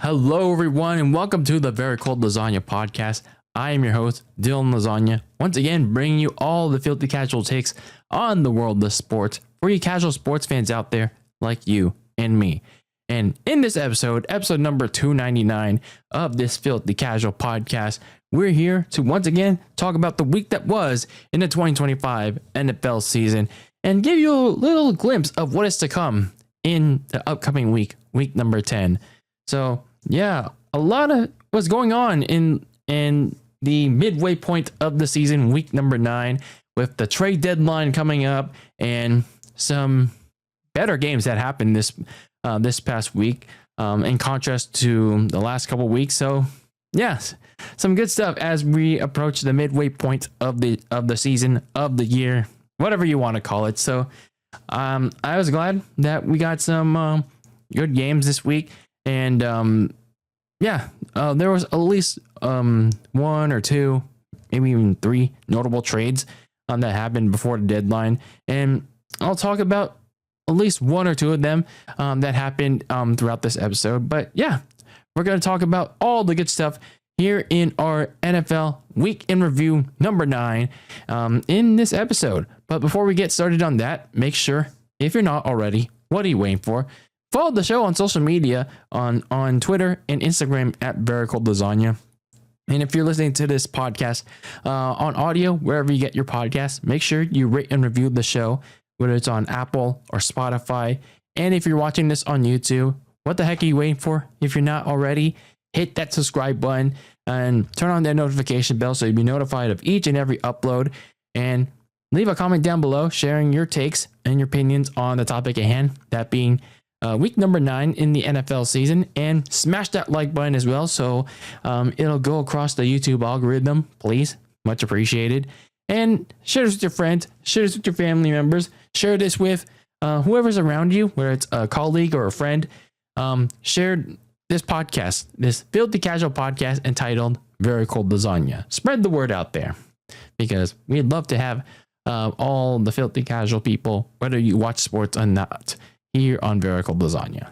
Hello, everyone, and welcome to the Very Cold Lasagna Podcast. I am your host, Dylan Lasagna, once again bringing you all the filthy casual takes on the world of sports for you casual sports fans out there like you and me. And in this episode number 299 of this filthy casual podcast, we're here to once again talk about the week that was in the 2025 NFL season and give you a little glimpse of what is to come in the upcoming week number 10. So yeah, a lot of what's going on in the midway point of the season, week number 9, with the trade deadline coming up and some better games that happened this past week, in contrast to the last couple weeks. So yes, some good stuff as we approach the midway point of the season, of the year, whatever you want to call it. So I was glad that we got some good games this week. And there was at least one or two, maybe even three notable trades that happened before the deadline. And I'll talk about at least one or two of them that happened throughout this episode. But yeah, we're going to talk about all the good stuff here in our NFL Week in Review number 9 in this episode. But before we get started on that, make sure, if you're not already, what are you waiting for? Follow the show on social media on Twitter and Instagram at Very Cold Lasagna. And if you're listening to this podcast on audio, wherever you get your podcasts, make sure you rate and review the show, whether it's on Apple or Spotify. And if you're watching this on YouTube, what the heck are you waiting for? If you're not already, hit that subscribe button and turn on that notification bell so you'll be notified of each and every upload. And leave a comment down below sharing your takes and your opinions on the topic at hand, that being week number 9 in the NFL season, and smash that like button as well so it'll go across the YouTube algorithm, please. Much appreciated. And share this with your friends, share this with your family members, share this with whoever's around you, whether it's a colleague or a friend. Share this podcast, this filthy casual podcast entitled Very Cold Lasagna. Spread the word out there, because we'd love to have all the filthy casual people, whether you watch sports or not, here on Very Cold Lasagna.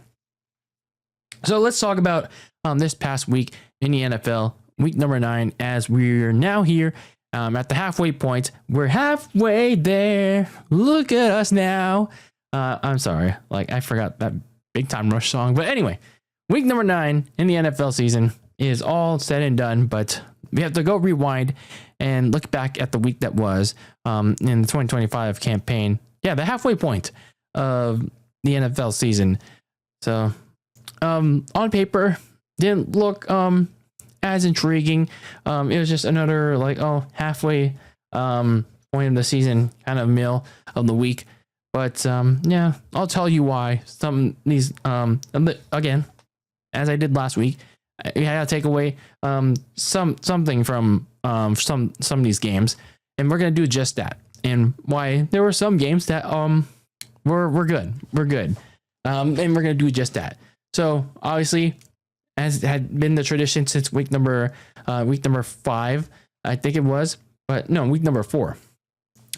So let's talk about this past week in the NFL, week number 9, as we're now here at the halfway point. We're halfway there. Look at us now. I'm sorry, I forgot that Big Time Rush song. But anyway, week number 9 in the NFL season is all said and done, but we have to go rewind and look back at the week that was in the 2025 campaign. Yeah, the halfway point of the NFL season. So on paper, didn't look as intriguing. It was just another halfway point of the season kind of meal of the week. But yeah, I'll tell you why. Some of these again, as I did last week, I had to take away something from some of these games, and we're gonna do just that. And why there were some games that we're good, and we're gonna do just that. So obviously, as had been the tradition since week number 5, I think it was, but no, week number 4,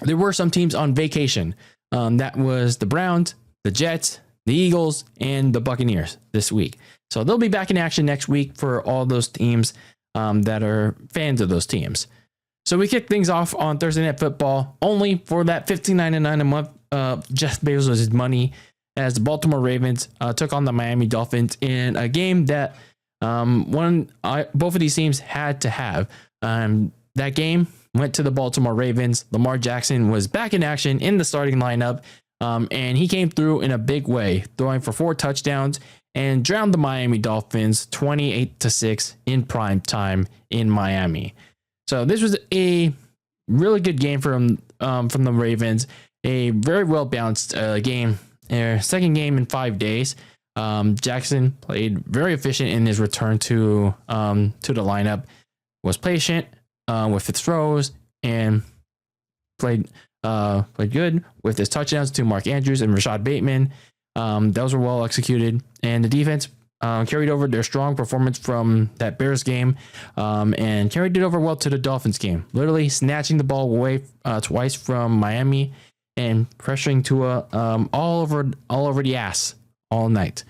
there were some teams on vacation. That was the Browns, the Jets, the Eagles, and the Buccaneers this week. So they'll be back in action next week for all those teams that are fans of those teams. So we kick things off on Thursday Night Football, only for that $15.99 a month Jeff Bezos' money, as the Baltimore Ravens took on the Miami Dolphins in a game that both of these teams had to have. That game went to the Baltimore Ravens. Lamar Jackson was back in action in the starting lineup, and he came through in a big way, throwing for 4 touchdowns and drowned the Miami Dolphins 28-6 in prime time in Miami. So this was a really good game from the Ravens, a very well balanced game. Their second game in 5 days. Jackson played very efficient in his return to the lineup, was patient with his throws, and played good with his touchdowns to Mark Andrews and Rashad Bateman. Those were well executed, and the defense carried over their strong performance from that Bears game, and carried it over well to the Dolphins game, literally snatching the ball away twice from Miami and pressuring Tua all over the ass all night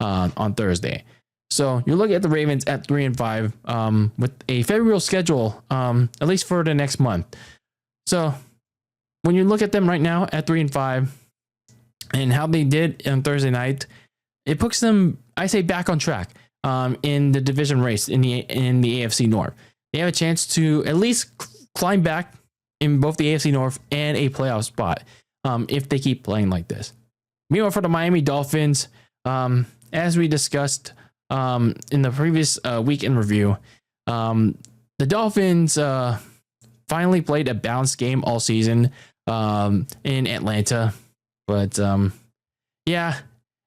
on Thursday. So you look at the Ravens at 3-5 with a favorable schedule, at least for the next month. So when you look at them right now at 3-5 and how they did on Thursday night, it puts them, I say, back on track in the division race in the AFC North. They have a chance to at least climb back in both the AFC North and a playoff spot if they keep playing like this. Meanwhile, for the Miami Dolphins, as we discussed in the previous week in review, the Dolphins finally played a balanced game all season in Atlanta, but none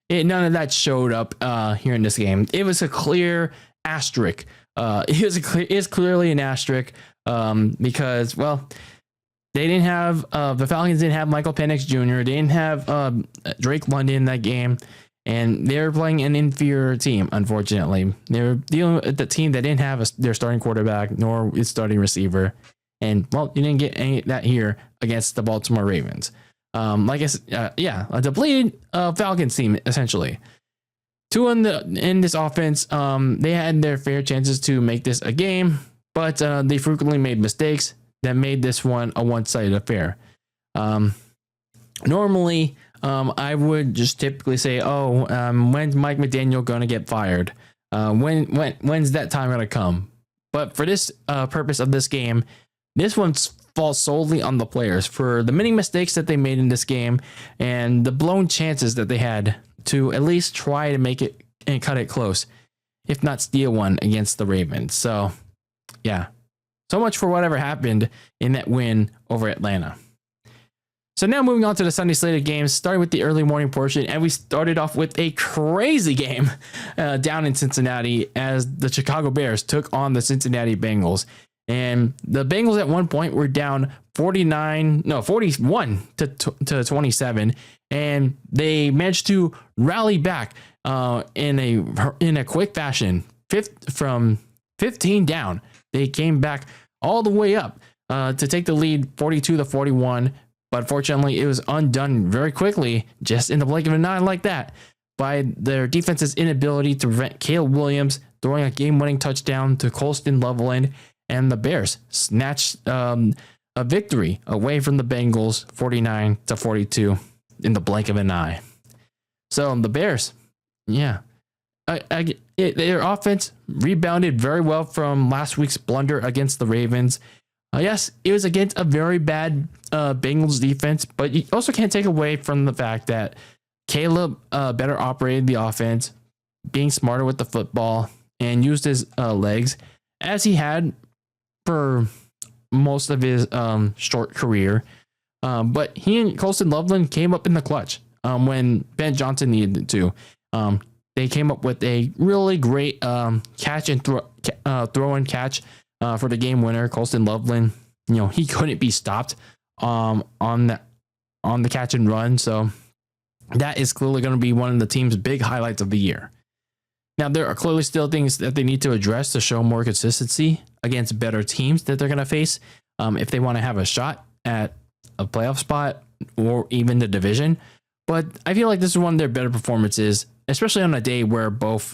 of that showed up here in this game. It was a clear asterisk. It's clearly an asterisk because, well, they didn't have the Falcons didn't have Michael Penix Jr. They didn't have Drake London in that game, and they were playing an inferior team. Unfortunately, they were dealing with the team that didn't have their starting quarterback nor its starting receiver, and well, you didn't get any of that here against the Baltimore Ravens. Like I said, a depleted Falcons team essentially. Two in this offense, they had their fair chances to make this a game, but they frequently made mistakes that made this one a one-sided affair. Normally, I would just typically say, when's Mike McDaniel going to get fired? When's that time going to come? But for this purpose of this game, this one falls solely on the players for the many mistakes that they made in this game and the blown chances that they had to at least try to make it and cut it close, if not steal one against the Ravens. So, yeah. So much for whatever happened in that win over Atlanta. So now moving on to the Sunday slated games, starting with the early morning portion, and we started off with a crazy game down in Cincinnati as the Chicago Bears took on the Cincinnati Bengals. And the Bengals at one point were down 41 to 27, and they managed to rally back in a quick fashion. From 15 down, they came back all the way up to take the lead 42 to 41. But fortunately, it was undone very quickly, just in the blink of an eye like that, by their defense's inability to prevent Caleb Williams throwing a game-winning touchdown to Colston Loveland, and the Bears snatched a victory away from the Bengals 49 to 42 in the blink of an eye. So the Bears, their offense rebounded very well from last week's blunder against the Ravens. Yes, it was against a very bad Bengals defense, but you also can't take away from the fact that Caleb better operated the offense, being smarter with the football, and used his legs as he had for most of his short career. But he and Colston Loveland came up in the clutch when Ben Johnson needed to. They came up with a really great catch and throw and catch for the game winner. Colston Loveland, he couldn't be stopped on the catch and run. So that is clearly going to be one of the team's big highlights of the year. Now, there are clearly still things that they need to address to show more consistency against better teams that they're going to face if they want to have a shot at a playoff spot or even the division. But I feel like this is one of their better performances, especially on a day where both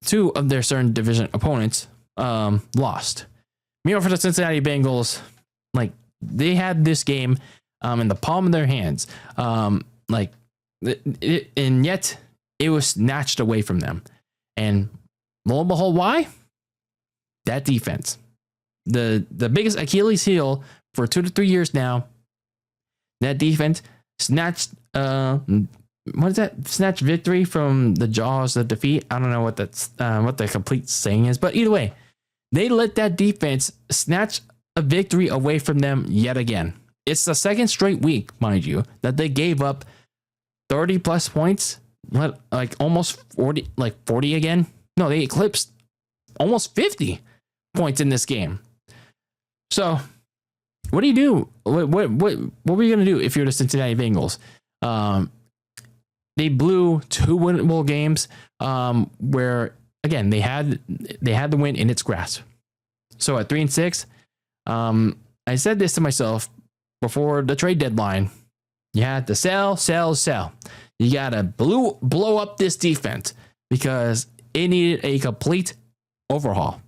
two of their certain division opponents lost. Meanwhile, for the Cincinnati Bengals, they had this game in the palm of their hands, and yet it was snatched away from them. And lo and behold, why? That defense, the biggest Achilles heel for 2 to 3 years now. That defense snatched snatch victory from the jaws of defeat. I don't know what the complete saying is, but either way, they let that defense snatch a victory away from them yet again. It's the second straight week, mind you, that they gave up 30 plus points, almost 40 again. No, they eclipsed almost 50 points in this game. So what do you do? What were you going to do if you're the Cincinnati Bengals? They blew 2 winnable games where, again, they had the win in its grasp. So at 3-6, I said this to myself before the trade deadline. You had to sell. You got to blow up this defense because it needed a complete overhaul.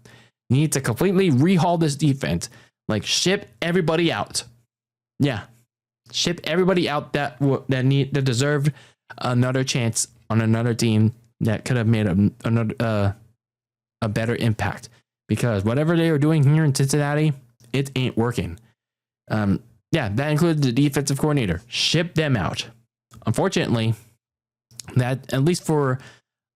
You need to completely rehaul this defense. Like, ship everybody out. Yeah. Ship everybody out that deserved another chance on another team that could have made a better impact. Because whatever they were doing here in Cincinnati, it ain't working. That includes the defensive coordinator. Ship them out. Unfortunately, that at least for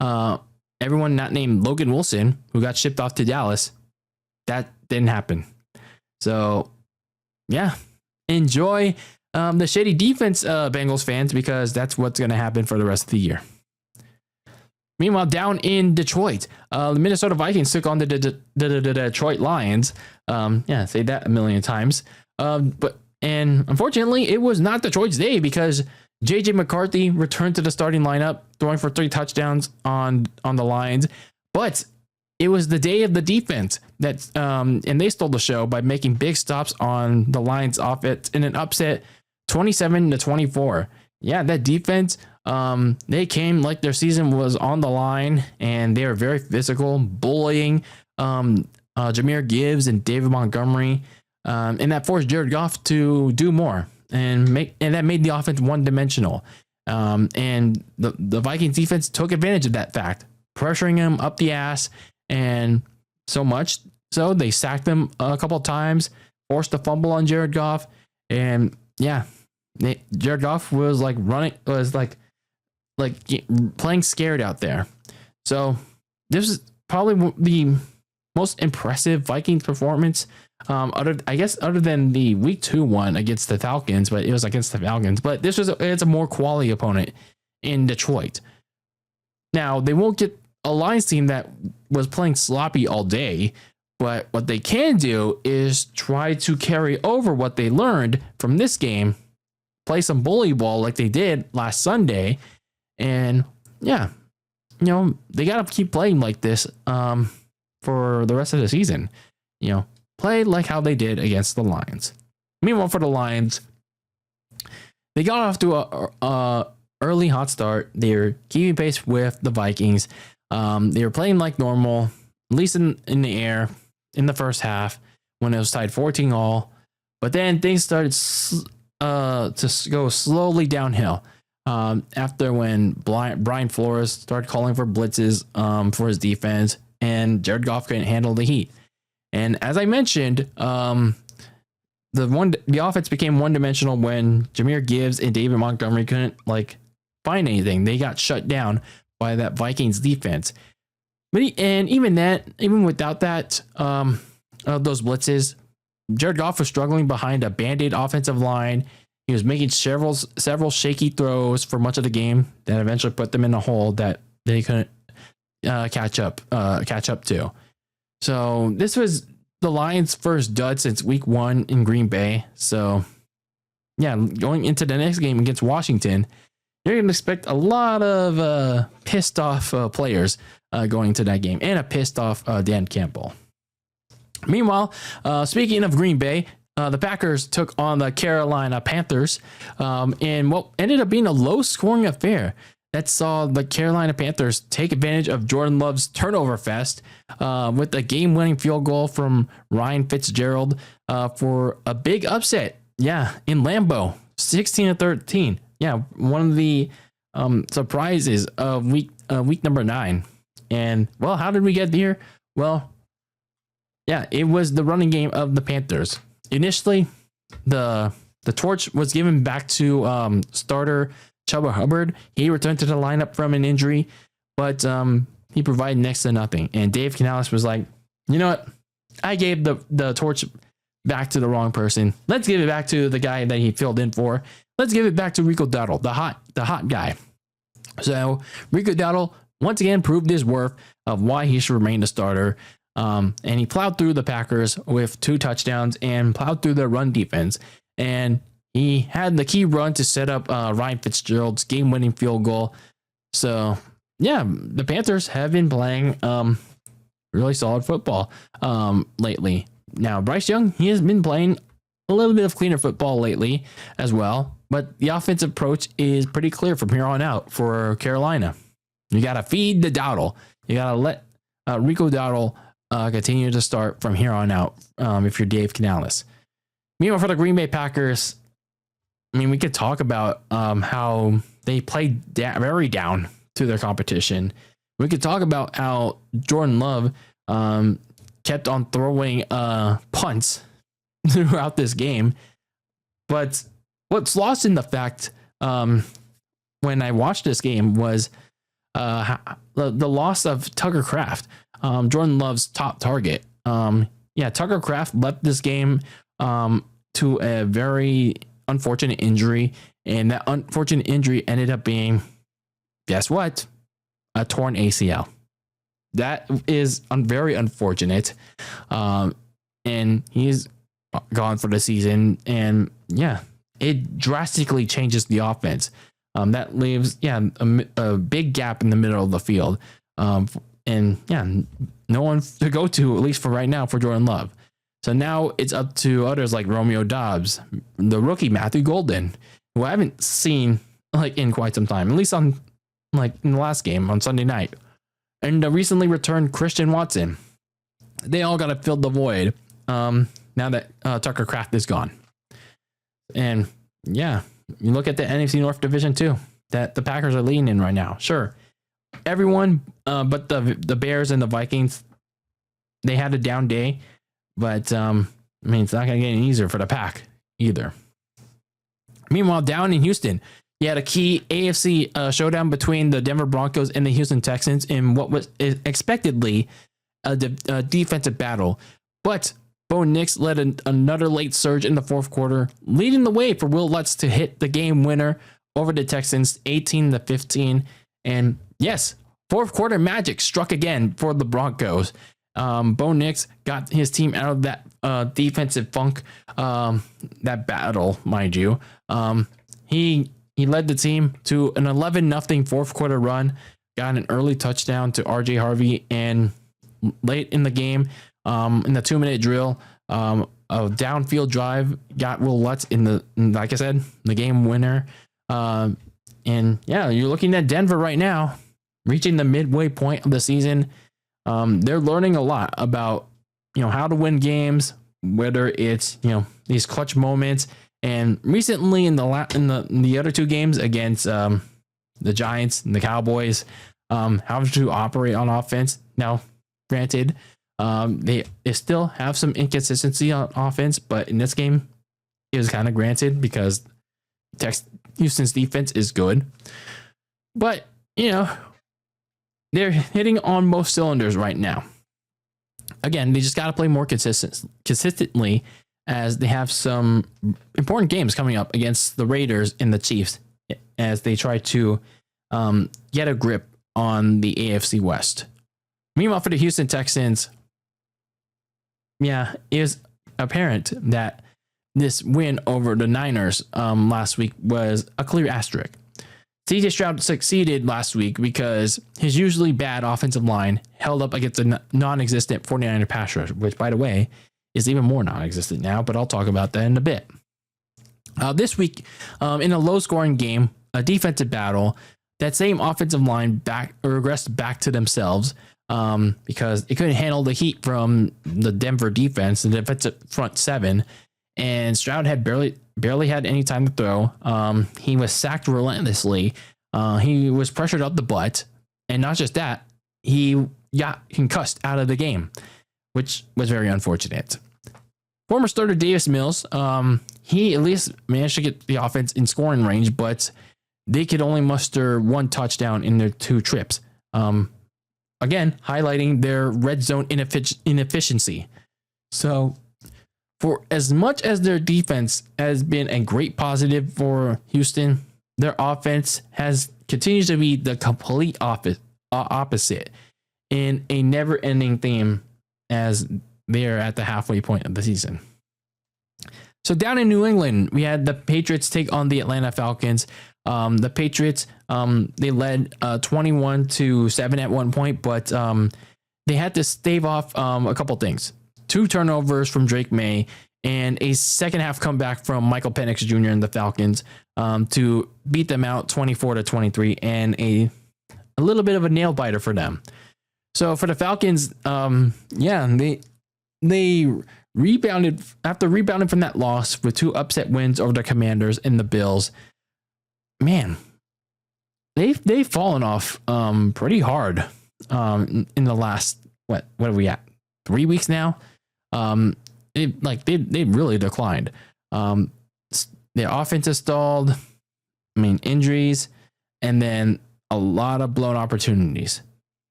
everyone not named Logan Wilson, who got shipped off to Dallas, that didn't happen. So, yeah, enjoy the shitty defense, Bengals fans, because that's what's going to happen for the rest of the year. Meanwhile, down in Detroit, the Minnesota Vikings took on the Detroit Lions. Say that a million times. But unfortunately, it was not Detroit's day because J.J. McCarthy returned to the starting lineup, throwing for 3 touchdowns on the Lions. But it was the day of the defense and they stole the show by making big stops on the Lions offense in an upset 27-24. Yeah, that defense, they came like their season was on the line, and they were very physical, bullying Jahmyr Gibbs and David Montgomery, and that forced Jared Goff to do more, and that made the offense one-dimensional. And the Vikings defense took advantage of that fact, pressuring him up the ass, and so much so they sacked him a couple of times, forced a fumble on Jared Goff, and Jared Goff was playing scared out there. So this is probably the most impressive Vikings performance, other than the week 2 one against the Falcons, but it was against the Falcons. But it's a more quality opponent in Detroit. Now they won't get a Lions team that was playing sloppy all day, but what they can do is try to carry over what they learned from this game, play some bully ball like they did last Sunday, and they got to keep playing like this for the rest of the season. Play like how they did against the Lions. Meanwhile, for the Lions, they got off to a early hot start. They're keeping pace with the Vikings. They were playing like normal, at least in the air in the first half when it was tied 14-all. But then things started to go slowly downhill after when Brian Flores started calling for blitzes for his defense, and Jared Goff couldn't handle the heat. And as I mentioned, the offense became one-dimensional when Jahmyr Gibbs and David Montgomery couldn't find anything. They got shut down by that Vikings defense. But even without that, those blitzes, Jared Goff was struggling behind a band-aid offensive line. He was making several shaky throws for much of the game that eventually put them in a hole that they couldn't catch up to. So this was the Lions' first dud since week 1 in Green Bay. So yeah, going into the next game against Washington, you're going to expect a lot of pissed off players going to that game, and a pissed off Dan Campbell. Meanwhile, speaking of Green Bay, the Packers took on the Carolina Panthers in what ended up being a low-scoring affair that saw the Carolina Panthers take advantage of Jordan Love's turnover fest with a game-winning field goal from Ryan Fitzgerald for a big upset. Yeah, in Lambeau, 16-13. Yeah, one of the surprises of week number 9. And, well, how did we get here? Well, yeah, it was the running game of the Panthers. Initially, the torch was given back to starter Chuba Hubbard. He returned to the lineup from an injury, but he provided next to nothing. And Dave Canales was like, you know what? I gave the torch back to the wrong person. Let's give it back to the guy that he filled in for. Let's give it back to Rico Dowdle, the hot guy. So Rico Dowdle once again proved his worth of why he should remain the starter. And he plowed through the Packers with 2 touchdowns and plowed through their run defense. And he had the key run to set up Ryan Fitzgerald's game-winning field goal. So, yeah, the Panthers have been playing really solid football lately. Now, Bryce Young, he has been playing a little bit of cleaner football lately as well. But the offensive approach is pretty clear from here on out for Carolina. You got to feed the Dowdle. You got to let Rico Dowdle continue to start from here on out if you're Dave Canales. Meanwhile, for the Green Bay Packers, I mean, we could talk about how they played very down to their competition. We could talk about how Jordan Love kept on throwing punts throughout this game. But what's lost in the fact when I watched this game was the loss of Tucker Kraft, Jordan Love's top target. Tucker Kraft left this game to a very unfortunate injury, and that unfortunate injury ended up being, guess what? A torn ACL. That is very unfortunate. And he's gone for the season. And yeah, it drastically changes the offense. That leaves, a big gap in the middle of the field. And yeah, no one to go to, at least for right now, for Jordan Love. So now it's up to others like Romeo Doubs, the rookie Matthew Golden, who I haven't seen in quite some time, at least in the last game on Sunday night, and the recently returned Christian Watson. They all got to fill the void now that Tucker Kraft is gone. And yeah, you look at the NFC North division too, that the Packers are leading in right now. Sure, everyone but the Bears and the Vikings, they had a down day. But, it's not going to get any easier for the Pack either. Meanwhile, down in Houston, you had a key AFC showdown between the Denver Broncos and the Houston Texans in what was expectedly a defensive battle. But Bo Nix led another late surge in the fourth quarter, leading the way for Will Lutz to hit the game winner over the Texans 18-15. And yes, fourth quarter magic struck again for the Broncos. Bo Nix got his team out of that defensive funk, that battle, mind you. He led the team to an 11-0 fourth quarter run, got an early touchdown to RJ Harvey, and late in the game, in the 2-minute drill, a downfield drive got Will Lutz like I said, the game winner. And yeah, you're looking at Denver right now, reaching the midway point of the season. They're learning a lot about, how to win games, whether it's, these clutch moments. And recently in the other two games against the Giants and the Cowboys, how to operate on offense. Now, granted, they still have some inconsistency on offense, but in this game, it was kind of granted because Houston's defense is good. But, they're hitting on most cylinders right now. Again, they just got to play more consistently, as they have some important games coming up against the Raiders and the Chiefs as they try to get a grip on the AFC West. Meanwhile, for the Houston Texans, it is apparent that this win over the Niners last week was a clear asterisk. CJ Stroud succeeded last week because his usually bad offensive line held up against a non-existent 49er pass rush, which, by the way, is even more non-existent now, but I'll talk about that in a bit. This week, in a low-scoring game, a defensive battle, that same offensive line regressed back to themselves because it couldn't handle the heat from the Denver defense, the defensive front seven, and Stroud had barely had any time to throw. He was sacked relentlessly. He was pressured up the butt. And not just that, he got concussed out of the game, which was very unfortunate. Former starter Davis Mills, he at least managed to get the offense in scoring range, but they could only muster one touchdown in their two trips. Again, highlighting their red zone inefficiency. So, for as much as their defense has been a great positive for Houston, their offense continues to be the complete opposite in a never-ending theme as they are at the halfway point of the season. So down in New England, we had the Patriots take on the Atlanta Falcons. The Patriots, they led 21-7 at one point, but they had to stave off a couple things. 2 turnovers from Drake May and a second half comeback from Michael Penix Jr. and the Falcons to beat them out 24-23, and a little bit of a nail biter for them. So for the Falcons, they rebounded after rebounding from that loss with 2 upset wins over the Commanders and the Bills. Man, they've fallen off pretty hard in the last what are we at 3 weeks now. They really declined. Their offense is stalled. Injuries, and then a lot of blown opportunities.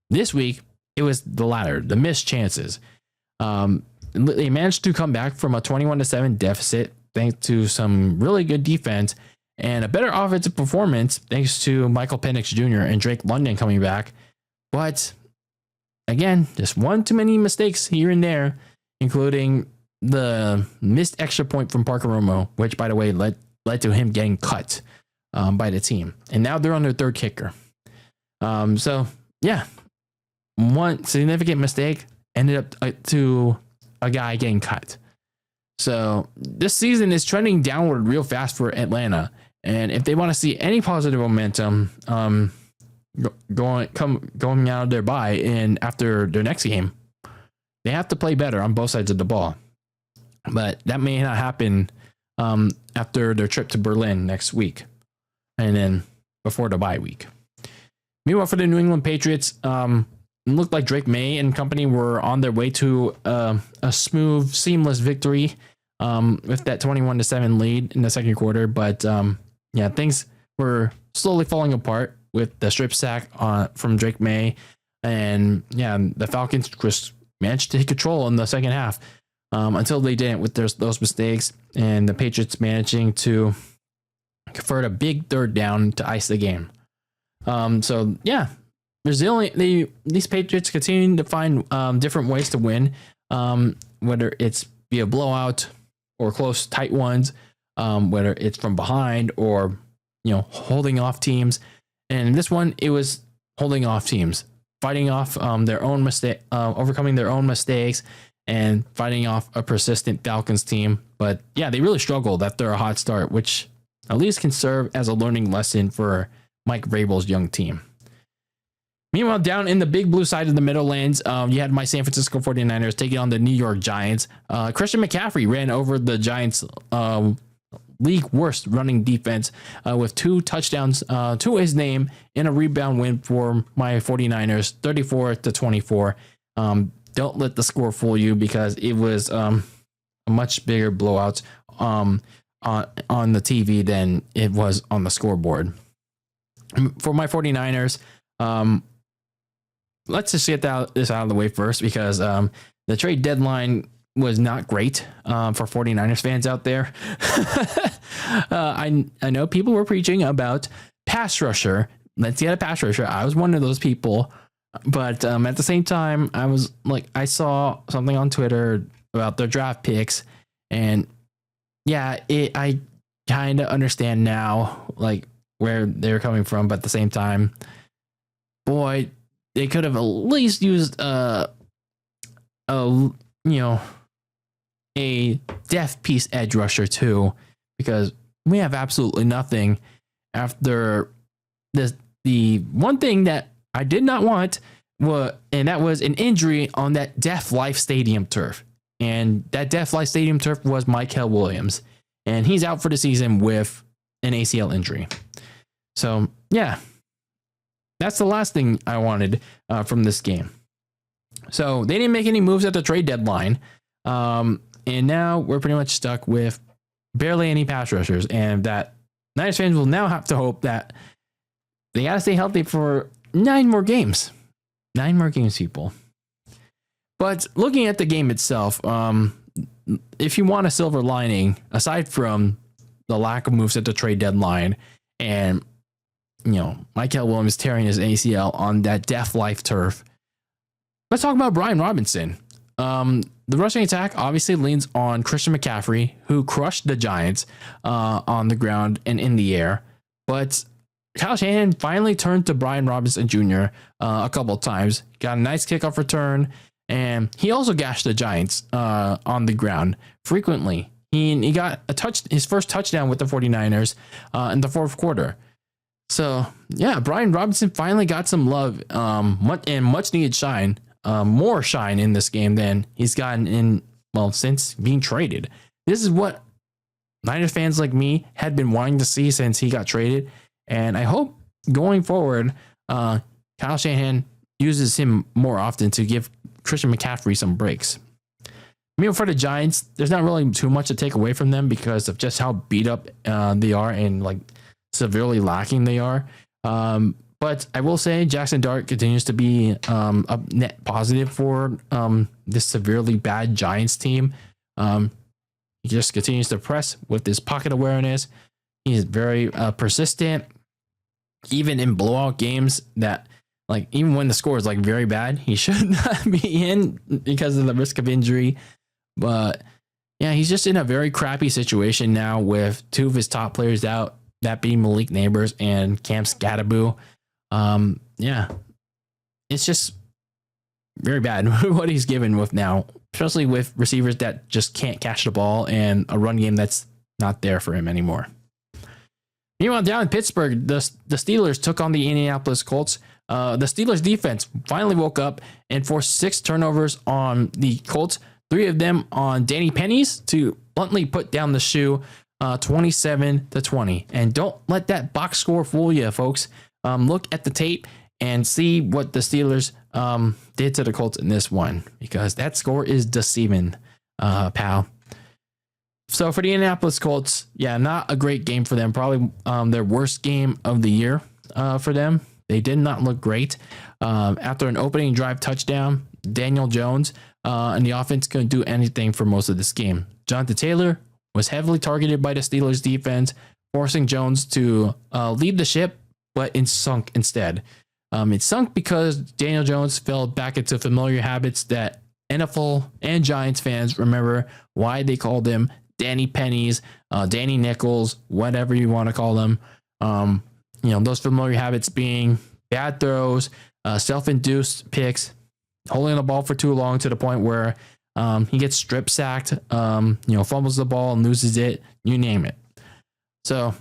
This week, it was the latter, the missed chances. They managed to come back from a 21-7 deficit thanks to some really good defense and a better offensive performance thanks to Michael Penix Jr. and Drake London coming back. But again, just one too many mistakes here and there, including the missed extra point from Parker Romo, which, by the way, led to him getting cut by the team. And now they're on their 3rd kicker. One significant mistake ended up to a guy getting cut. So this season is trending downward real fast for Atlanta. And if they want to see any positive momentum going out of their bye and after their next game, they have to play better on both sides of the ball. But that may not happen after their trip to Berlin next week, and then before the bye week. Meanwhile, for the New England Patriots, it looked like Drake May and company were on their way to a smooth, seamless victory with that 21-7 lead in the second quarter. But things were slowly falling apart with the strip sack from Drake May, and the Falcons just managed to take control in the second half until they didn't with those mistakes, and the Patriots managing to convert a big 3rd down to ice the game. Resilient. These Patriots continue to find different ways to win, whether it's via blowout or close, tight ones, whether it's from behind or holding off teams. And in this one, it was holding off teams, fighting off their own mistake, overcoming their own mistakes, and fighting off a persistent Falcons team. But they really struggled after a hot start, which at least can serve as a learning lesson for Mike Vrabel's young team. Meanwhile, down in the big blue side of the Meadowlands, you had my San Francisco 49ers taking on the New York Giants. Christian McCaffrey ran over the Giants' league worst running defense with 2 touchdowns to his name in a rebound win for my 49ers, 34-24. Don't let the score fool you, because it was a much bigger blowout on the TV than it was on the scoreboard. For my 49ers, let's just get this out of the way first, because the trade deadline was not great for 49ers fans out there. I know people were preaching about pass rusher. Let's get a pass rusher. I was one of those people. But at the same time, I was like, I saw something on Twitter about their draft picks, and I kind of understand now, like, where they're coming from. But at the same time, boy, they could have at least used a depth piece edge rusher too, because we have absolutely nothing after this. The one thing that I did not want and that was an injury on that Deaf Life Stadium turf. And that Deaf Life Stadium turf was Michael Williams. And he's out for the season with an ACL injury. So, that's the last thing I wanted from this game. So, they didn't make any moves at the trade deadline. And now we're pretty much stuck with barely any pass rushers. And that Niners fans will now have to hope that they got to stay healthy for 9 more games. 9 more games, people. But looking at the game itself, if you want a silver lining, aside from the lack of moves at the trade deadline and, Michael Williams tearing his ACL on that Deaf Life turf, let's talk about Brian Robinson. The rushing attack obviously leans on Christian McCaffrey, who crushed the Giants on the ground and in the air. But Kyle Shanahan finally turned to Brian Robinson Jr. A couple of times, got a nice kickoff return, and he also gashed the Giants on the ground frequently. He got his first touchdown with the 49ers in the fourth quarter. So yeah, Brian Robinson finally got some love, much needed shine, more shine in this game than he's gotten since being traded. This is what Niners fans like me had been wanting to see since he got traded, and I hope going forward, Kyle Shanahan uses him more often to give Christian McCaffrey some breaks. Meanwhile, for the Giants, there's not really too much to take away from them because of just how beat up they are and like severely lacking they are. But I will say Jackson Dart continues to be a net positive for this severely bad Giants team. He just continues to press with his pocket awareness. He's very persistent, even in blowout games that, like, even when the score is like very bad, he should not be in because of the risk of injury. But yeah, he's just in a very crappy situation now with two of his top players out, that being Malik Neighbors and Cam Scatteraboo. Yeah, it's just very bad what he's given with now, especially with receivers that just can't catch the ball and a run game that's not there for him anymore. Meanwhile, down in Pittsburgh, the Steelers took on the Indianapolis Colts. The Steelers defense finally woke up and forced 6 turnovers on the Colts, 3 of them on Danny Pennies to bluntly put down the shoe, 27-20. And don't let that box score fool you, folks. Look at the tape and see what the Steelers did to the Colts in this one, because that score is deceiving, pal. So for the Indianapolis Colts, yeah, not a great game for them. Probably their worst game of the year for them. They did not look great. After an opening drive touchdown, Daniel Jones and the offense couldn't do anything for most of this game. Jonathan Taylor was heavily targeted by the Steelers defense, forcing Jones to lead the ship, but it sunk instead. It sunk because Daniel Jones fell back into familiar habits that NFL and Giants fans remember why they called him Danny Pennies, Danny Nichols, whatever you want to call them. Those familiar habits being bad throws, self-induced picks, holding the ball for too long to the point where he gets strip sacked, fumbles the ball and loses it, you name it. So,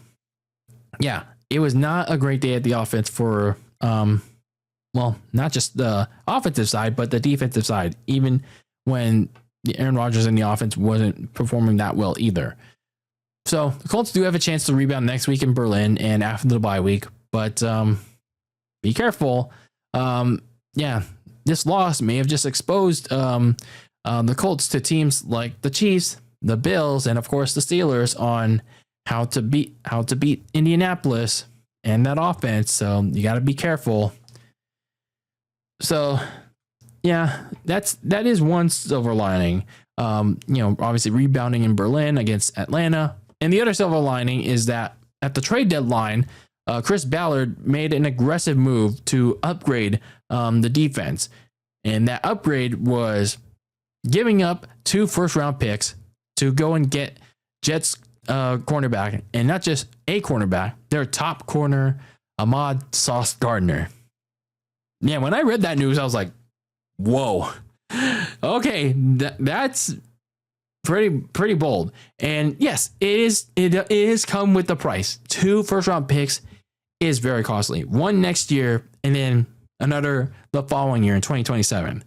yeah, it was not a great day at the offense for, not just the offensive side, but the defensive side, even when the Aaron Rodgers in the offense wasn't performing that well either. So the Colts do have a chance to rebound next week in Berlin and after the bye week, but be careful. This loss may have just exposed the Colts to teams like the Chiefs, the Bills, and of course the Steelers on how to beat Indianapolis and that offense. So you got to be careful. So yeah, that is one silver lining. Obviously rebounding in Berlin against Atlanta. And the other silver lining is that at the trade deadline, Chris Ballard made an aggressive move to upgrade the defense. And that upgrade was giving up 2 first-round picks to go and get Jets cornerback, and not just a cornerback, their top corner, Ahmad Sauce Gardner. Yeah, when I read that news, I was like, whoa. Okay, that's pretty bold. And yes, it is come with the price. 2 first-round picks is very costly. One next year, and then another the following year in 2027.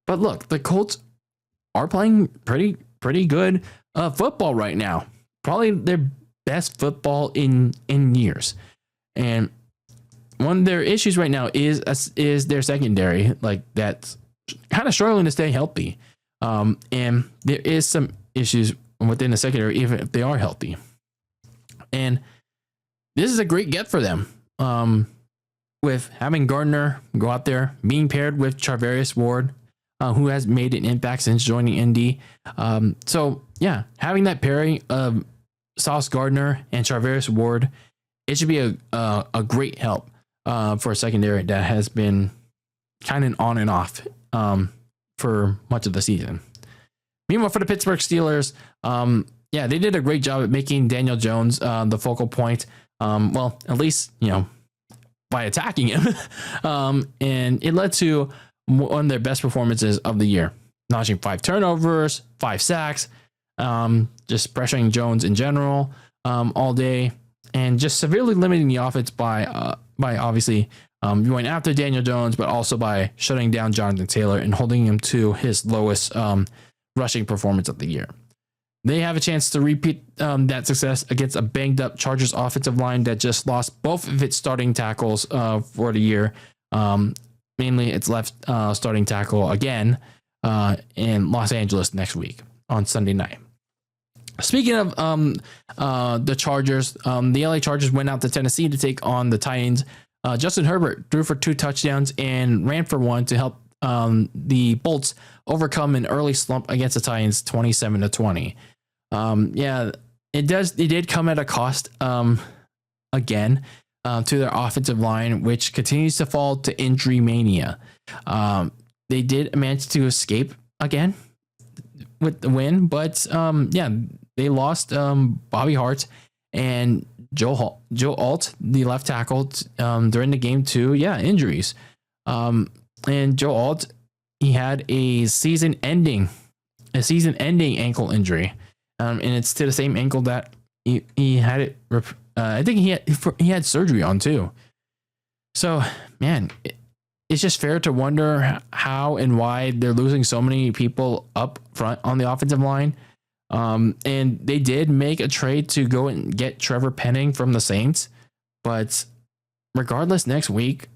But look, the Colts are playing pretty good football right now. Probably their best football in years. And one of their issues right now is their secondary, like that's kind of struggling to stay healthy. And there is some issues within the secondary, even if they are healthy. And this is a great get for them. With having Gardner go out there, being paired with Charvarius Ward, who has made an impact since joining Indy. So yeah, having that pairing of Sauce Gardner and Charvarius Ward, it should be a great help for a secondary that has been kind of on and off for much of the season. Meanwhile, for the Pittsburgh Steelers, they did a great job at making Daniel Jones the focal point. At least, by attacking him. And it led to one of their best performances of the year, notching 5 turnovers, 5 sacks, just pressuring Jones in general all day. and just severely limiting the offense by obviously going after Daniel Jones, but also by shutting down Jonathan Taylor and holding him to his lowest rushing performance of the year. They have a chance to repeat that success against a banged up Chargers offensive line that just lost both of its starting tackles for the year. Mainly its left starting tackle again in Los Angeles next week on Sunday night. Speaking of the Chargers, the LA Chargers went out to Tennessee to take on the Titans. Justin Herbert threw for 2 touchdowns and ran for 1 to help the Bolts overcome an early slump against the Titans, 27-20. It did come at a cost again to their offensive line, which continues to fall to injury mania. They did manage to escape again with the win, but they lost Bobby Hart and Joe Alt, the left tackle, during the game to injuries. And Joe Alt, he had a season-ending ankle injury, and it's to the same ankle that he had it. I think he had surgery on too. So, man, it's just fair to wonder how and why they're losing so many people up front on the offensive line. And they did make a trade to go and get Trevor Penning from the Saints, but regardless, next week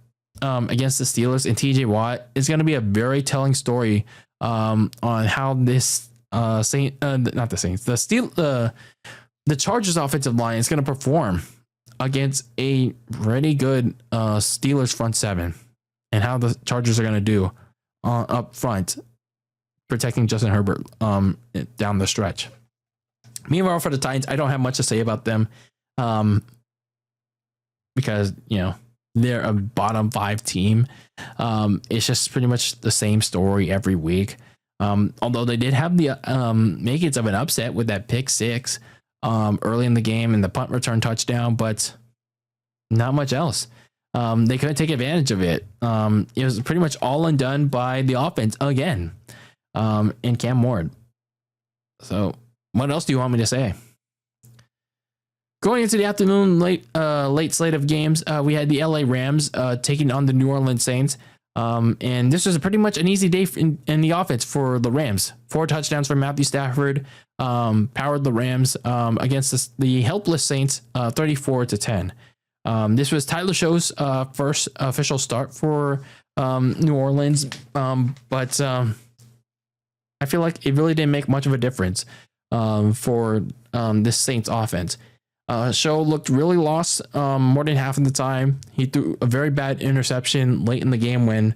against the Steelers and TJ Watt is going to be a very telling story on how this the Chargers offensive line is going to perform against a pretty good Steelers front seven, and how the Chargers are going to do up front protecting Justin Herbert down the stretch. Meanwhile, for the Titans, I don't have much to say about them because, they're a bottom 5 team. It's just pretty much the same story every week. Although they did have the makings of an upset with that pick 6 early in the game and the punt return touchdown, but not much else. They couldn't take advantage of it. It was pretty much all undone by the offense again, and Cam Ward. So what else do you want me to say? Going into the afternoon late slate of games, we had the LA Rams taking on the New Orleans Saints. And this was pretty much an easy day in the offense for the Rams. 4 touchdowns from Matthew Stafford powered the Rams against the helpless Saints 34-10. This was Tyler Show's first official start for New Orleans, but I feel like it really didn't make much of a difference for this Saints offense. Show looked really lost more than half of the time. He threw a very bad interception late in the game when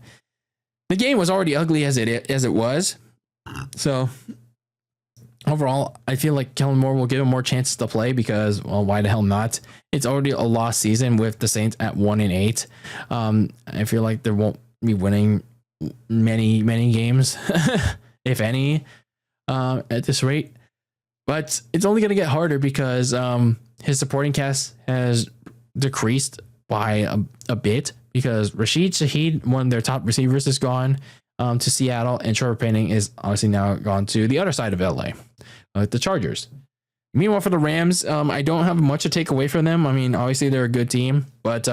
the game was already ugly as it was. So overall, I feel like Kellen Moore will give him more chances to play because, well, why the hell not? It's already a lost season with the Saints at 1-8. I feel like they won't be winning many games, if any, at this rate. But it's only going to get harder because his supporting cast has decreased by a bit because Rashid Shaheed, one of their top receivers, is gone to Seattle, and Trevor Penning is obviously now gone to the other side of LA, the Chargers. Meanwhile, for the Rams, I don't have much to take away from them. I mean, obviously they're a good team, but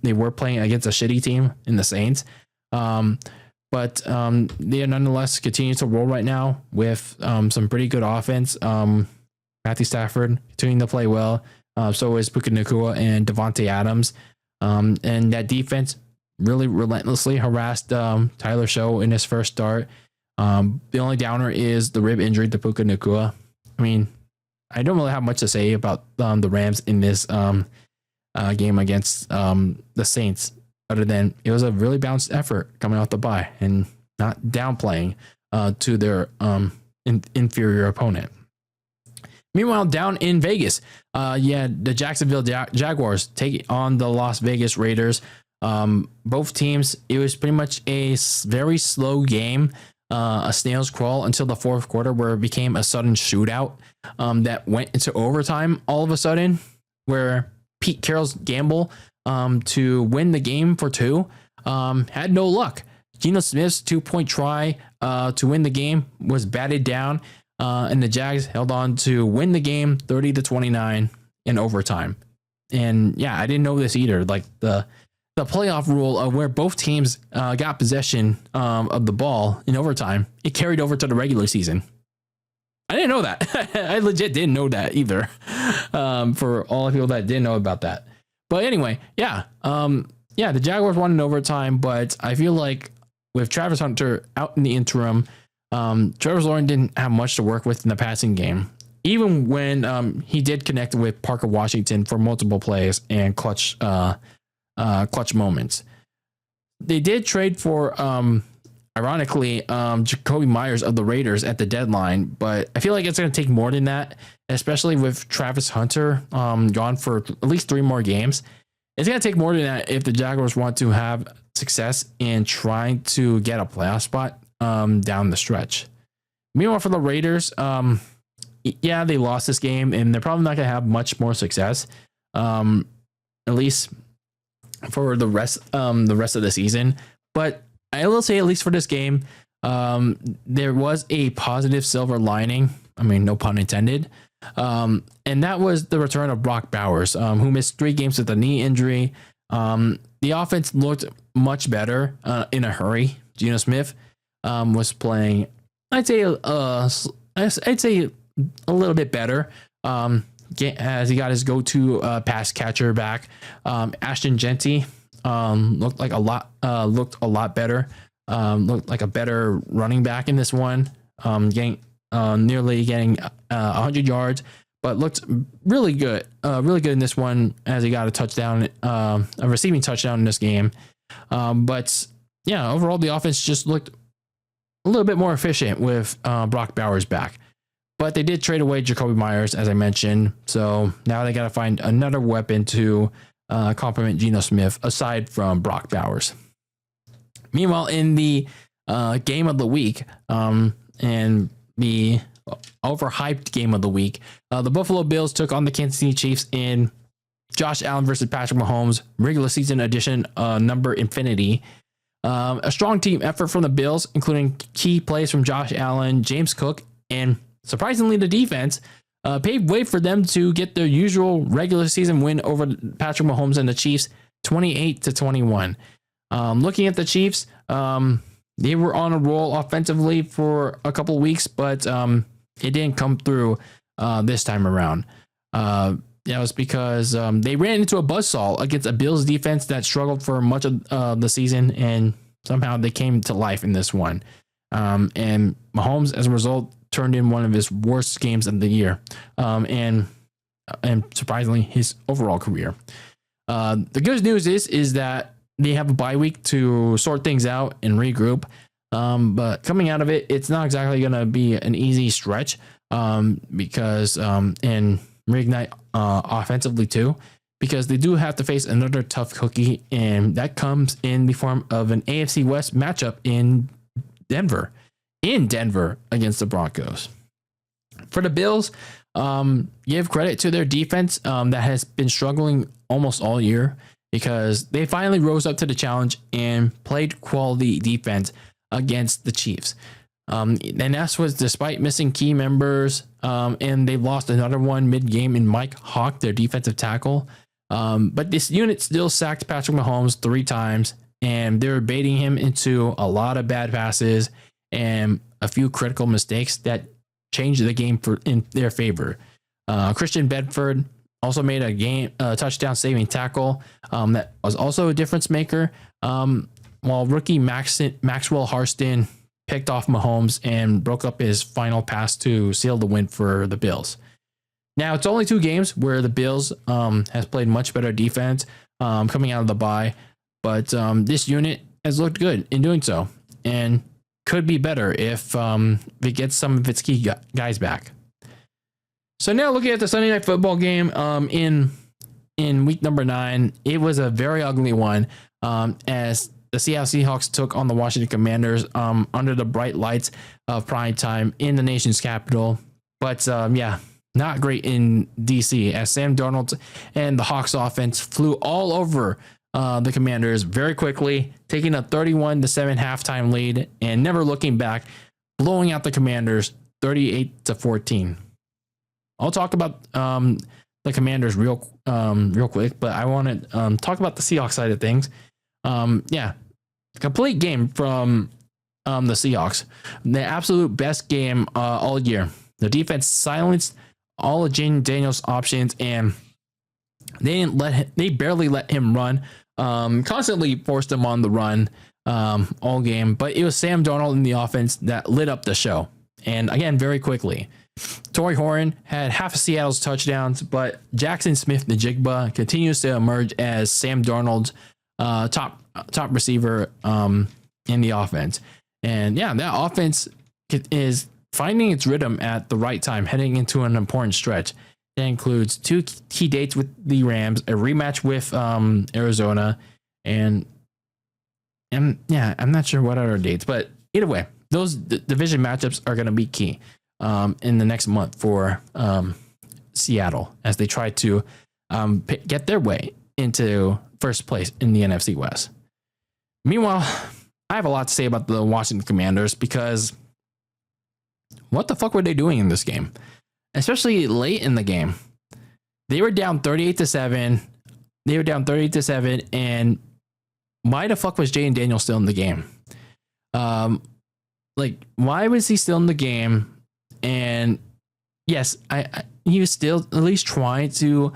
they were playing against a shitty team in the Saints. But they are nonetheless continue to roll right now with some pretty good offense. Matthew Stafford continuing to play well. So is Puka Nacua and Devontae Adams. And that defense really relentlessly harassed Tyler Show in his first start. The only downer is the rib injury to Puka Nacua. I mean, I don't really have much to say about the Rams in this game against the Saints, other than it was a really balanced effort coming off the bye and not downplaying to their inferior opponent. Meanwhile, down in Vegas, the Jacksonville Jaguars take on the Las Vegas Raiders. Both teams, it was pretty much a very slow game, a snail's crawl until the fourth quarter, where it became a sudden shootout that went into overtime all of a sudden, where Pete Carroll's gamble to win the game for 2 had no luck. Geno Smith's 2-point try to win the game was batted down, and the Jags held on to win the game 30-29 in overtime. And yeah, I didn't know this either. Like the playoff rule of where both teams got possession of the ball in overtime, it carried over to the regular season. I didn't know that. I legit didn't know that either. For all the people that didn't know about that. But anyway, yeah. The Jaguars won in overtime, but I feel like with Travis Hunter out in the interim, Travis Lawrence didn't have much to work with in the passing game. Even when he did connect with Parker Washington for multiple plays and clutch moments. They did trade for, ironically, Jacoby Myers of the Raiders at the deadline, but I feel like it's going to take more than that, especially with Travis Hunter gone for at least 3 more games. It's going to take more than that if the Jaguars want to have success in trying to get a playoff spot down the stretch. Meanwhile, for the Raiders, they lost this game, and they're probably not going to have much more success, at least for the rest of the season. But I will say, at least for this game, there was a positive silver lining. I mean, no pun intended. And that was the return of Brock Bowers, who missed 3 games with a knee injury. The offense looked much better in a hurry. Geno Smith was playing, I'd say a little bit better. As he got his go-to pass catcher back. Ashton Genty looked a lot better. Looked like a better running back in this one. Nearly getting 100 yards, but looked really good in this one as he got a touchdown, a receiving touchdown in this game. But yeah, overall the offense just looked a little bit more efficient with Brock Bowers back. But they did trade away Jacoby Myers, as I mentioned. So now they got to find another weapon to complement Geno Smith aside from Brock Bowers. Meanwhile, in the game of the week and the overhyped game of the week, the Buffalo Bills took on the Kansas City Chiefs in Josh Allen versus Patrick Mahomes regular season edition number infinity. A strong team effort from the Bills, including key plays from Josh Allen, James Cook, and surprisingly, the defense paved way for them to get their usual regular season win over Patrick Mahomes and the Chiefs, 28-21. Looking at the Chiefs, they were on a roll offensively for a couple of weeks, but it didn't come through this time around. That was because they ran into a buzzsaw against a Bills defense that struggled for much of the season, and somehow they came to life in this one. And Mahomes, as a result, turned in one of his worst games of the year, and surprisingly, his overall career. The good news is that they have a bye week to sort things out and regroup. But coming out of it, it's not exactly going to be an easy stretch because and reignite offensively too, because they do have to face another tough cookie, and that comes in the form of an AFC West matchup in Denver against the Broncos. For the Bills, give credit to their defense that has been struggling almost all year, because they finally rose up to the challenge and played quality defense against the Chiefs. And that was despite missing key members, and they lost another one mid-game in Mike Hawk, their defensive tackle. But this unit still sacked Patrick Mahomes 3 times, and they were baiting him into a lot of bad passes and a few critical mistakes that changed the game in their favor. Christian Bedford also made a touchdown saving tackle that was also a difference maker, while rookie Maxwell Harston picked off Mahomes and broke up his final pass to seal the win for the Bills. Now, it's only 2 games where the Bills has played much better defense coming out of the bye, but this unit has looked good in doing so and could be better if it gets some of its key guys back. So now looking at the Sunday Night Football game in week number 9, it was a very ugly one as the Seattle Seahawks took on the Washington Commanders under the bright lights of prime time in the nation's capital. But not great in DC as Sam Darnold and the Hawks offense flew all over the Commanders very quickly, taking a 31-7 halftime lead and never looking back, blowing out the Commanders 38-14. I'll talk about the Commanders real quick, but I want to talk about the Seahawks side of things. Complete game from the Seahawks. The absolute best game all year. The defense silenced all of Jayden Daniels' options, and they barely let him run. Constantly forced him on the run all game, but it was Sam Darnold in the offense that lit up the show. And again, very quickly, Torrey Horn had half of Seattle's touchdowns, but Jackson Smith-Njigba continues to emerge as Sam Darnold's top receiver in the offense. And yeah, that offense is finding its rhythm at the right time, heading into an important stretch. That includes 2 key dates with the Rams, a rematch with Arizona, and yeah, I'm not sure what other dates, but either way, those division matchups are going to be key in the next month for Seattle as they try to get their way into first place in the NFC West. Meanwhile, I have a lot to say about the Washington Commanders because what the fuck were they doing in this game? Especially late in the game. They were down 38-7. And why the fuck was Jayden Daniels still in the game? Why was he still in the game? And yes, he was still at least trying to,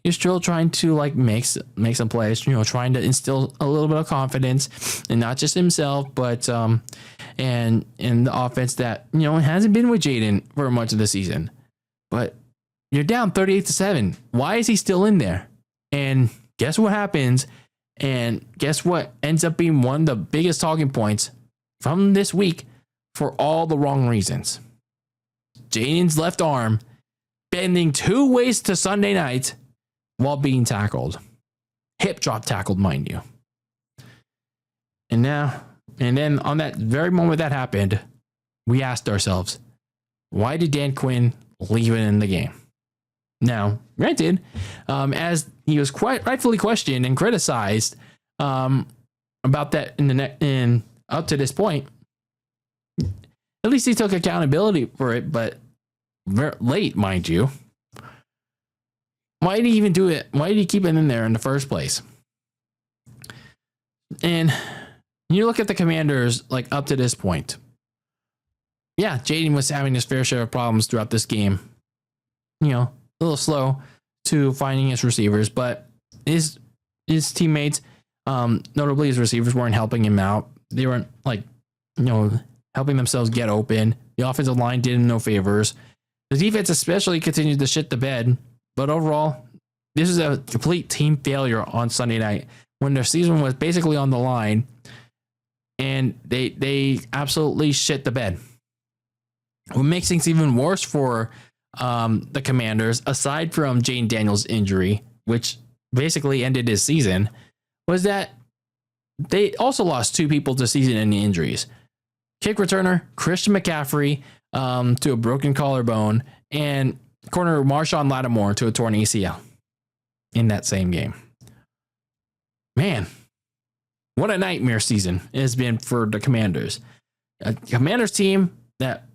he's still trying to make some plays, trying to instill a little bit of confidence, and not just himself, but and in the offense that hasn't been with Jayden for much of the season. But you're down 38-7. Why is he still in there? And guess what happens? And guess what ends up being one of the biggest talking points from this week for all the wrong reasons. Jayden's left arm bending 2 ways to Sunday night while being tackled. Hip drop tackled, mind you. And then on that very moment that happened, we asked ourselves, why did Dan Quinn leave it in the game? Now, granted, as he was quite rightfully questioned and criticized about that in up to this point, at least he took accountability for it, but very late, mind you. Why did he even do it? Why did he keep it in there in the first place? And you look at the Commanders, up to this point. Yeah, Jayden was having his fair share of problems throughout this game. A little slow to finding his receivers, but his teammates, notably his receivers, weren't helping him out. They weren't helping themselves get open. The offensive line did him no favors. The defense especially continued to shit the bed. But overall, this is a complete team failure on Sunday night when their season was basically on the line, and they absolutely shit the bed. What makes things even worse for the Commanders, aside from Jayden Daniels' injury, which basically ended his season, was that they also lost 2 people to season-ending injuries. Kick returner Christian McCaffrey to a broken collarbone, and corner Marshawn Lattimore to a torn ACL in that same game. Man, what a nightmare season it has been for the Commanders. A Commanders team that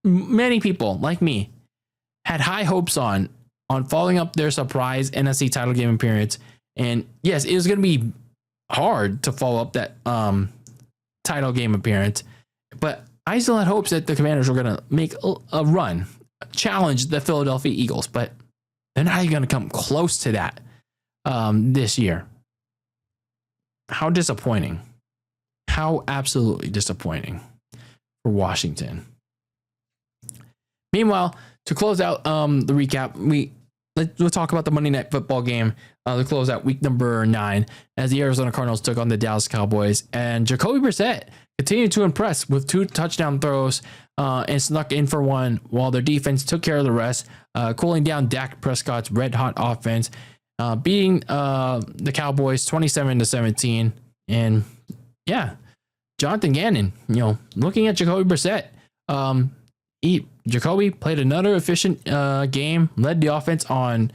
many people like me had high hopes on following up their surprise NFC title game appearance. And yes, it was going to be hard to follow up that title game appearance, but I still had hopes that the Commanders were going to make a run, challenge the Philadelphia Eagles, but they're not even going to come close to that this year. How disappointing. How absolutely disappointing for Washington. Meanwhile, to close out the recap, we'll talk about the Monday Night Football game to close out week number 9 as the Arizona Cardinals took on the Dallas Cowboys, and Jacoby Brissett continued to impress with 2 touchdown throws and snuck in for 1 while their defense took care of the rest, cooling down Dak Prescott's red-hot offense, beating the Cowboys 27-17. And yeah, Jonathan Gannon, looking at Jacoby Brissett, Jacoby played another efficient game, led the offense on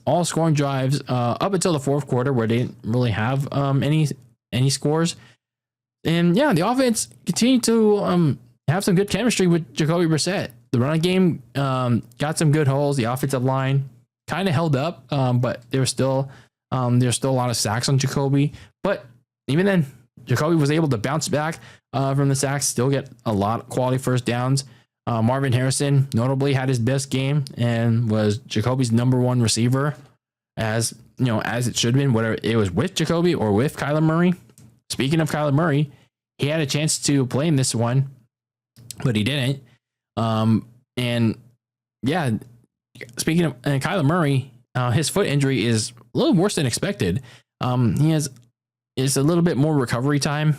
all scoring drives up until the 4th quarter, where they didn't really have any scores. And yeah, the offense continued to have some good chemistry with Jacoby Brissett. The running game got some good holes. The offensive line kind of held up, but there's still a lot of sacks on Jacoby. But even then, Jacoby was able to bounce back from the sacks, still get a lot of quality first downs. Marvin Harrison notably had his best game and was Jacoby's number one receiver, as it should have been, whether it was with Jacoby or with Kyler Murray. Speaking of Kyler Murray, he had a chance to play in this one, but he didn't. And yeah, speaking of Kyler Murray, his foot injury is a little worse than expected. He has a little bit more recovery time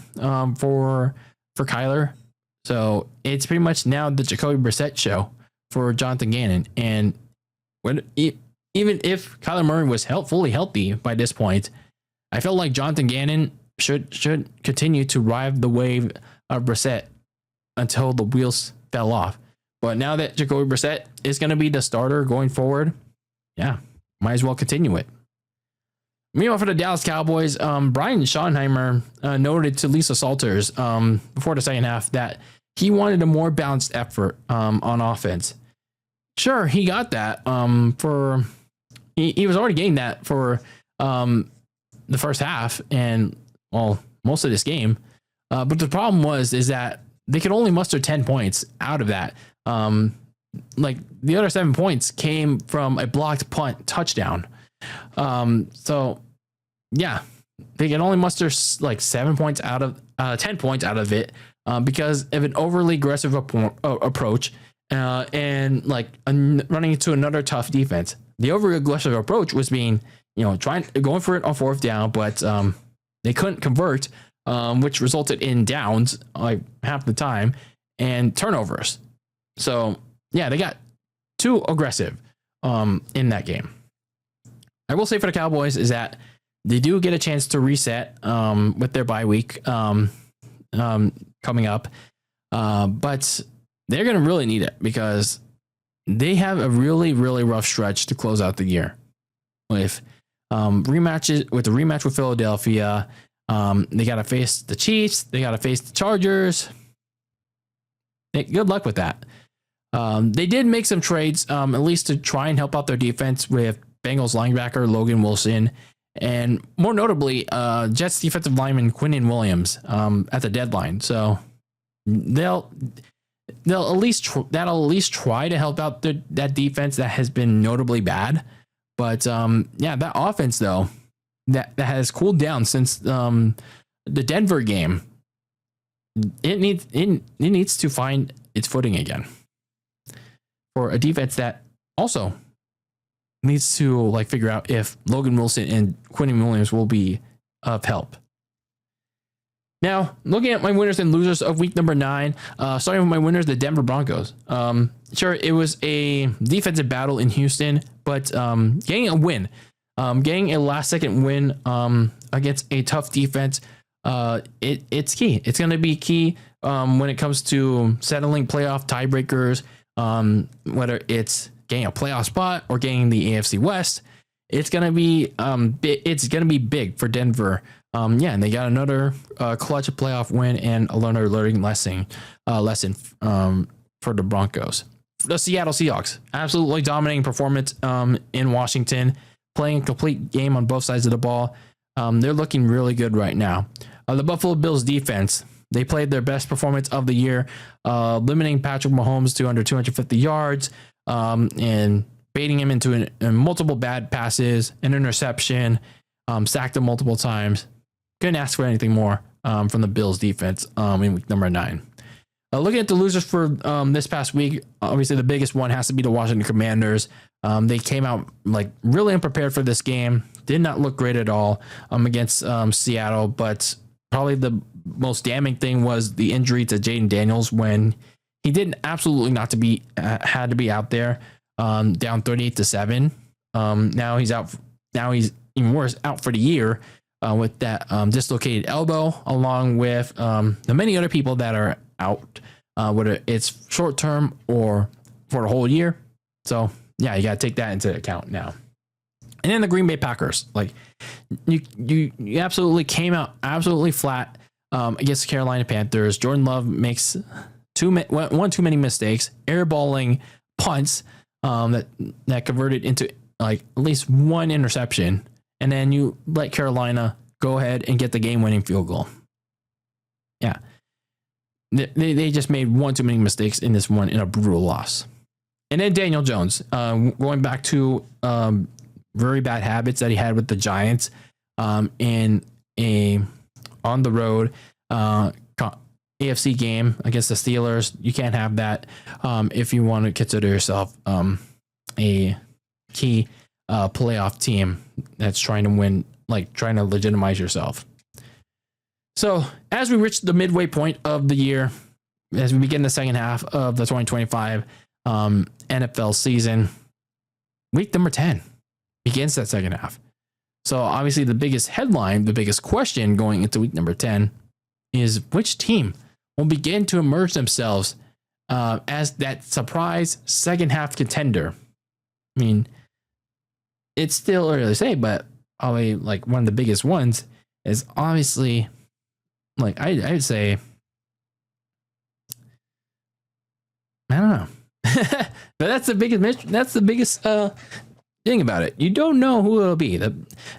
for Kyler. So it's pretty much now the Jacoby Brissett show for Jonathan Gannon. And even if Kyler Murray was fully healthy by this point, I felt like Jonathan Gannon should continue to ride the wave of Brissett until the wheels fell off. But now that Jacoby Brissett is going to be the starter going forward, yeah, might as well continue it. Meanwhile, for the Dallas Cowboys, Brian Schottenheimer noted to Lisa Salters before the second half that he wanted a more balanced effort on offense. Sure, he got that he was already getting that for the first half and most of this game. But the problem is that they could only muster 10 points out of that. Like the other 7 points came from a blocked punt touchdown. So yeah, they can only muster like 7 points out of 10 points out of it because of an overly aggressive approach and like running into another tough defense. The overly aggressive approach was going for it on fourth down, but they couldn't convert, which resulted in downs like half the time and turnovers. So yeah, they got too aggressive in that game. I will say for the Cowboys is that they do get a chance to reset with their bye week coming up, but they're going to really need it because they have a really, really rough stretch to close out the year with rematches. With the rematch with Philadelphia, they got to face the Chiefs. They got to face the Chargers. Good luck with that. They did make some trades, at least to try and help out their defense with Bengals linebacker Logan Wilson, and more notably, Jets defensive lineman Quinnen Williams at the deadline. So they'll at least try to help out that defense that has been notably bad. But that offense though that has cooled down since the Denver game. It needs to find its footing again for a defense that also needs to figure out if Logan Wilson and Quinnen Williams will be of help. Now, looking at my winners and losers of week number 9, starting with my winners, the Denver Broncos. Sure, it was a defensive battle in Houston, but getting a win, getting a last-second win against a tough defense, it's key. It's going to be key when it comes to settling playoff tiebreakers, whether it's getting a playoff spot or getting the AFC West. It's going to be big for Denver. And they got another clutch playoff win and another learning lesson for the Broncos. The Seattle Seahawks, absolutely dominating performance in Washington, playing a complete game on both sides of the ball. They're looking really good right now. The Buffalo Bills defense, they played their best performance of the year, limiting Patrick Mahomes to under 250 yards and baiting him into multiple bad passes, an interception, sacked him multiple times. Couldn't ask for anything more from the Bills defense in week number 9. Looking at the losers for this past week, obviously the biggest one has to be the Washington Commanders. They came out really unprepared for this game. Did not look great at all against Seattle, but probably the most damning thing was the injury to Jayden Daniels when he did absolutely not to be had to be out there down 38-7. Now he's out. Now he's even worse, out for the year with that dislocated elbow, along with the many other people that are out, whether it's short term or for the whole year. So yeah, you got to take that into account now. And then the Green Bay Packers, you absolutely came out absolutely flat against the Carolina Panthers. Jordan Love makes one too many mistakes, airballing punts that converted into like at least one interception, and then you let Carolina go ahead and get the game-winning field goal. Yeah, they just made one too many mistakes in this one in a brutal loss. And then Daniel Jones, going back to very bad habits that he had with the Giants in a on the road AFC game against the Steelers. You can't have that if you want to consider yourself a key playoff team that's trying to win, like trying to legitimize yourself. So as we reach the midway point of the year, as we begin the second half of the 2025 NFL season, week number 10 begins that second half. So obviously the biggest headline, the biggest question going into week number 10 is which team will begin to emerge themselves as that surprise second half contender. I mean, it's still early to say, but probably like one of the biggest ones is obviously, like I'd say, I don't know, but that's the biggest thing about it. You don't know who it'll be.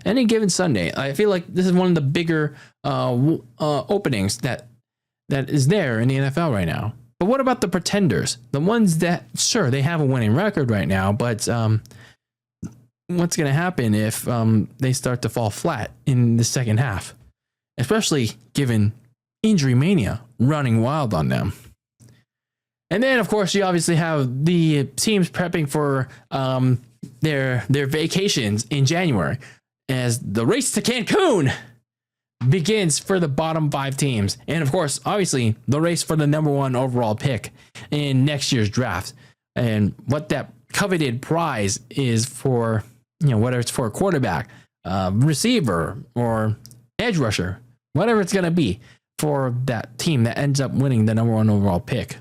Any given Sunday, I feel like this is one of the bigger openings that is there in the NFL right now. But what about the pretenders? The ones that, sure, they have a winning record right now, but what's going to happen if they start to fall flat in the second half? Especially given injury mania running wild on them. And then, of course, you obviously have the teams prepping for their vacations in January as the race to Cancun begins for the bottom 5 teams. And of course, obviously, the race for the number 1 overall pick in next year's draft. And what that coveted prize is for, whether it's for a quarterback, receiver, or edge rusher, whatever it's going to be for that team that ends up winning the number 1 overall pick.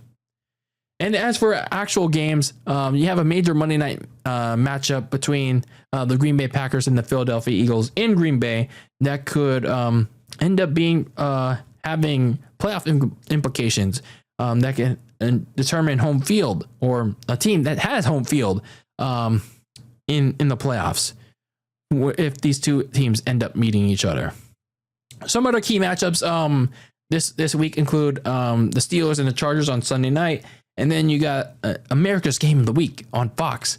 And as for actual games, you have a major Monday night matchup between the Green Bay Packers and the Philadelphia Eagles in Green Bay that could end up being having playoff implications that can determine home field, or a team that has home field in the playoffs if these two teams end up meeting each other. Some other key matchups this week include the Steelers and the Chargers on Sunday night. And then you got America's Game of the Week on Fox,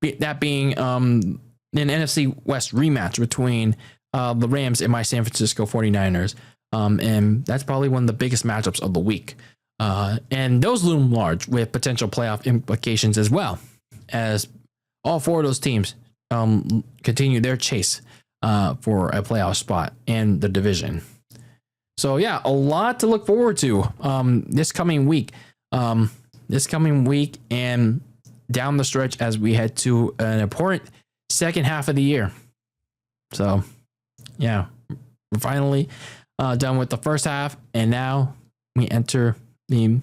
that being an NFC West rematch between the Rams and my San Francisco 49ers. And that's probably one of the biggest matchups of the week. And those loom large with potential playoff implications as well, as all 4 of those teams continue their chase for a playoff spot in the division. So yeah, a lot to look forward to this coming week. And down the stretch as we head to an important second half of the year. So, yeah, we're finally done with the first half, and now we enter the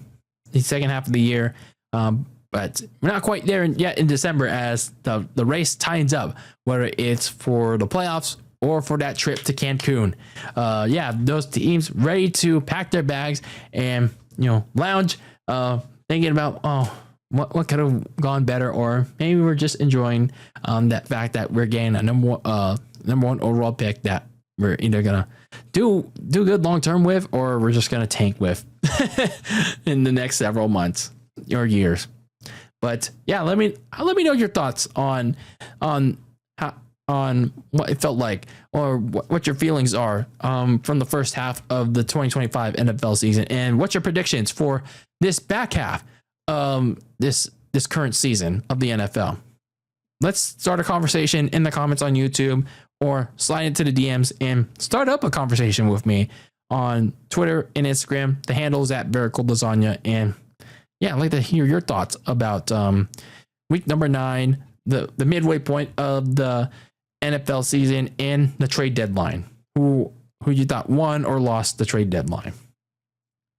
second half of the year. But we're not quite there yet in December as the race tightens up, whether it's for the playoffs or for that trip to Cancun. Those teams ready to pack their bags and, lounge, thinking about, what could have gone better, or maybe we're just enjoying that fact that we're getting a number 1 overall pick that we're either gonna do good long term with, or we're just gonna tank with in the next several months or years. But yeah, let me know your thoughts on what it felt like, or what your feelings are from the first half of the 2025 NFL season, and what's your predictions for this back half this current season of the NFL. Let's start a conversation in the comments on YouTube, or slide into the DMs and start up a conversation with me on Twitter and Instagram. The handle is at Very Cold Lasagna. And yeah, I'd like to hear your thoughts about week number 9, the midway point of the NFL season, and the trade deadline. Who you thought won or lost the trade deadline.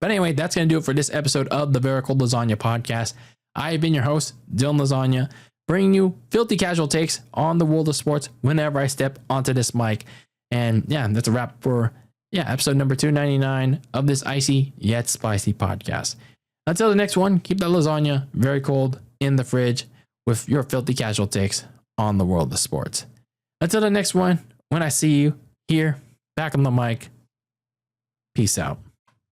But anyway, that's going to do it for this episode of the Very Cold Lasagna Podcast. I have been your host, Dylan Lasagna, bringing you filthy casual takes on the world of sports whenever I step onto this mic. And yeah, that's a wrap for episode number 299 of this icy yet spicy podcast. Until the next one, keep that lasagna very cold in the fridge with your filthy casual takes on the world of sports. Until the next one, when I see you here, back on the mic, peace out.